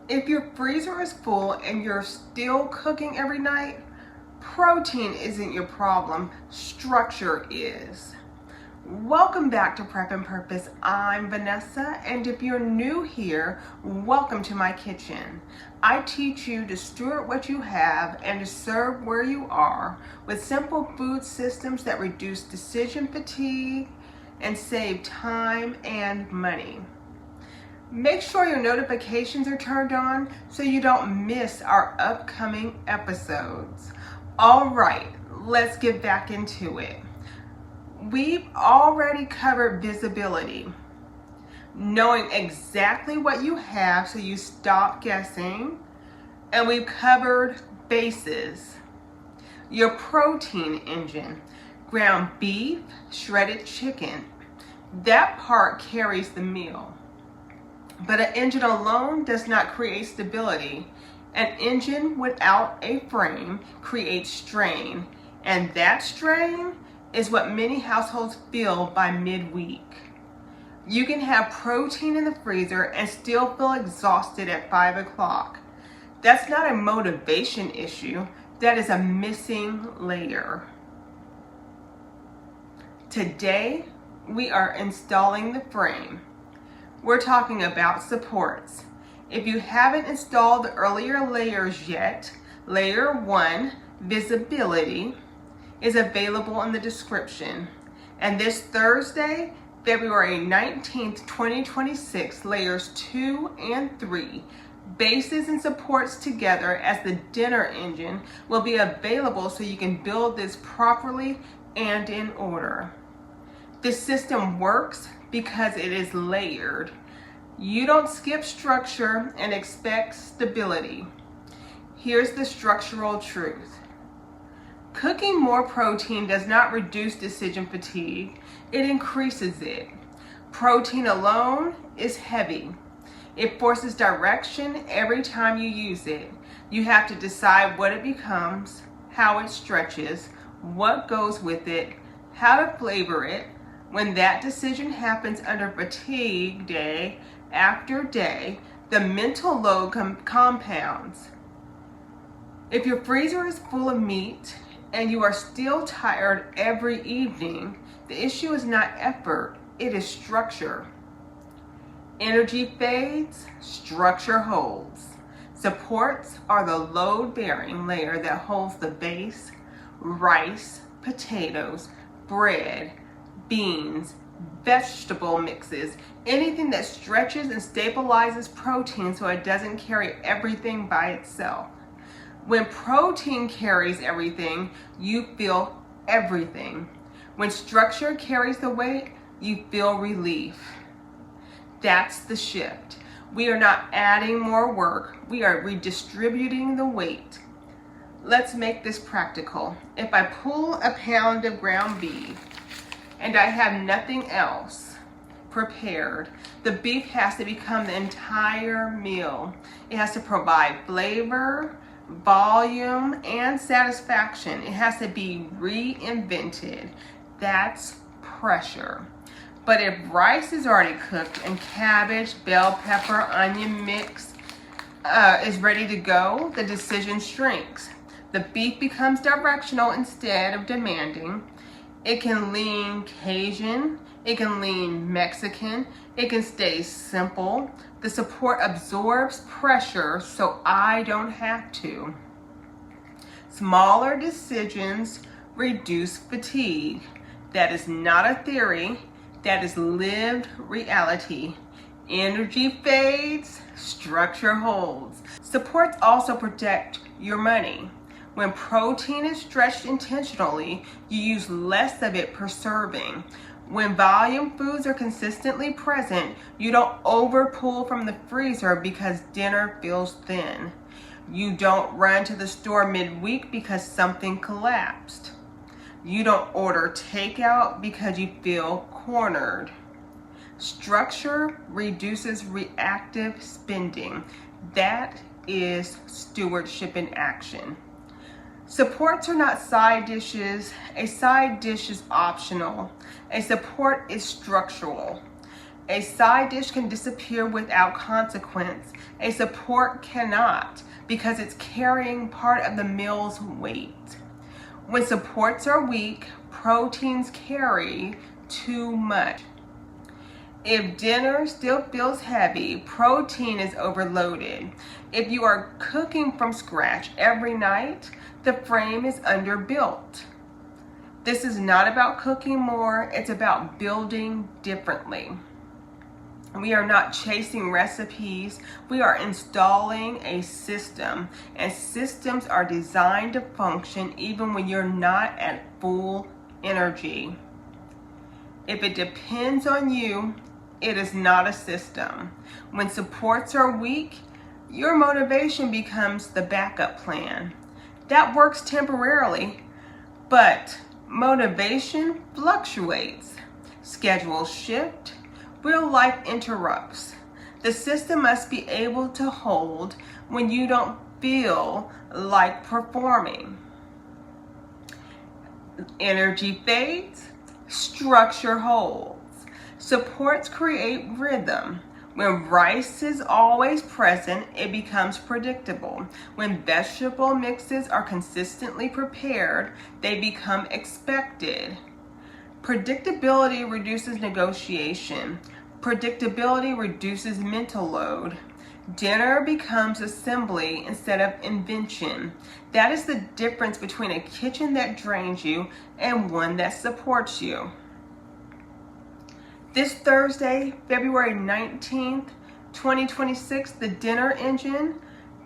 If your freezer is full and you're still cooking every night, protein isn't your problem, structure is. Welcome back to Prep and Purpose. I'm Vanessa, and if you're new here, welcome to my kitchen. I teach you to steward what you have and to serve where you are with simple food systems that reduce decision fatigue and save time and money. Make sure your notifications are turned on so you don't miss our upcoming episodes. All right, let's get back into it. We've already covered visibility, knowing exactly what you have so you stop guessing, and we've covered bases. Your protein engine, ground beef, shredded chicken, that part carries the meal. But an engine alone does not create stability. An engine without a frame creates strain, and that strain is what many households feel by midweek. You can have protein in the freezer and still feel exhausted at 5 o'clock. That's not a motivation issue, that is a missing layer. Today, we are installing the frame. We're talking about supports. If you haven't installed the earlier layers yet, layer 1, visibility, is available in the description. And this Thursday, February 19th, 2026, layers 2 and 3, bases and supports together as the dinner engine, will be available so you can build this properly and in order. This system works because it is layered. You don't skip structure and expect stability. Here's the structural truth. Cooking more protein does not reduce decision fatigue, it increases it. Protein alone is heavy. It forces direction every time you use it. You have to decide what it becomes, how it stretches, what goes with it, how to flavor it. When that decision happens under fatigue day after day, the mental load compounds. If your freezer is full of meat and you are still tired every evening, the issue is not effort, it is structure. Energy fades, structure holds. Supports are the load-bearing layer that holds the base, rice, potatoes, bread, beans, vegetable mixes, anything that stretches and stabilizes protein so it doesn't carry everything by itself. When protein carries everything, you feel everything. When structure carries the weight, you feel relief. That's the shift. We are not adding more work, we are redistributing the weight. Let's make this practical. If I pull a pound of ground beef, and I have nothing else prepared, the beef has to become the entire meal. It has to provide flavor, volume, and satisfaction. It has to be reinvented. That's pressure. But if rice is already cooked and cabbage, bell pepper, onion mix is ready to go, the decision shrinks. The beef becomes directional instead of demanding. It can lean Cajun, it can lean Mexican, it can stay simple. The support absorbs pressure so I don't have to. Smaller decisions reduce fatigue. That is not a theory, that is lived reality. Energy fades, structure holds. Supports also protect your money. When protein is stretched intentionally, you use less of it per serving. When volume foods are consistently present, you don't overpull from the freezer because dinner feels thin. You don't run to the store midweek because something collapsed. You don't order takeout because you feel cornered. Structure reduces reactive spending. That is stewardship in action. Supports are not side dishes. A side dish is optional. A support is structural. A side dish can disappear without consequence. A support cannot, because it's carrying part of the meal's weight. When supports are weak, proteins carry too much. If dinner still feels heavy, protein is overloaded. If you are cooking from scratch every night, the frame is underbuilt. This is not about cooking more, it's about building differently. We are not chasing recipes, we are installing a system, and systems are designed to function even when you're not at full energy. If it depends on you, it is not a system. When supports are weak, your motivation becomes the backup plan. That works temporarily, but motivation fluctuates. Schedules shift, real life interrupts. The system must be able to hold when you don't feel like performing. Energy fades, structure holds. Supports create rhythm. When rice is always present, it becomes predictable. When vegetable mixes are consistently prepared, they become expected. Predictability reduces negotiation. Predictability reduces mental load. Dinner becomes assembly instead of invention. That is the difference between a kitchen that drains you and one that supports you. This Thursday, February 19th, 2026, the dinner engine,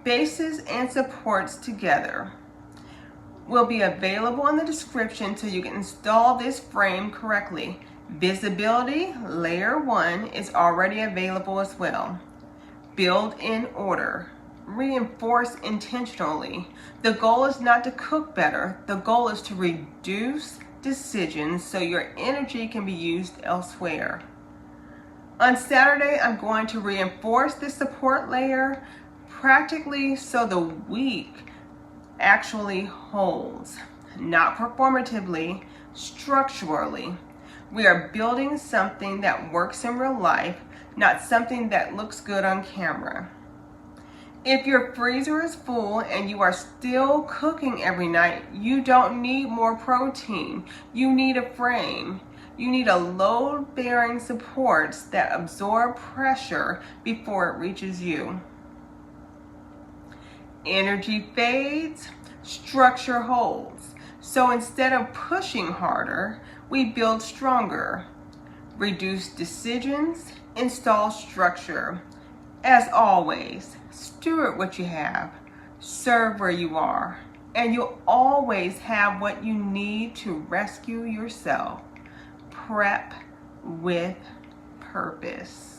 bases and supports together, will be available in the description so you can install this frame correctly. Visibility layer 1 is already available as well. Build in order. Reinforce intentionally. The goal is not to cook better. The goal is to reduce decisions so your energy can be used elsewhere. On Saturday, I'm going to reinforce the support layer practically so the week actually holds, not performatively, structurally. We are building something that works in real life, not something that looks good on camera. If your freezer is full and you are still cooking every night, you don't need more protein. You need a frame. You need a load-bearing supports that absorb pressure before it reaches you. Energy fades, structure holds. So instead of pushing harder, we build stronger. Reduce decisions, install structure. As always, steward what you have, serve where you are, and you'll always have what you need to rescue yourself. Prep with purpose.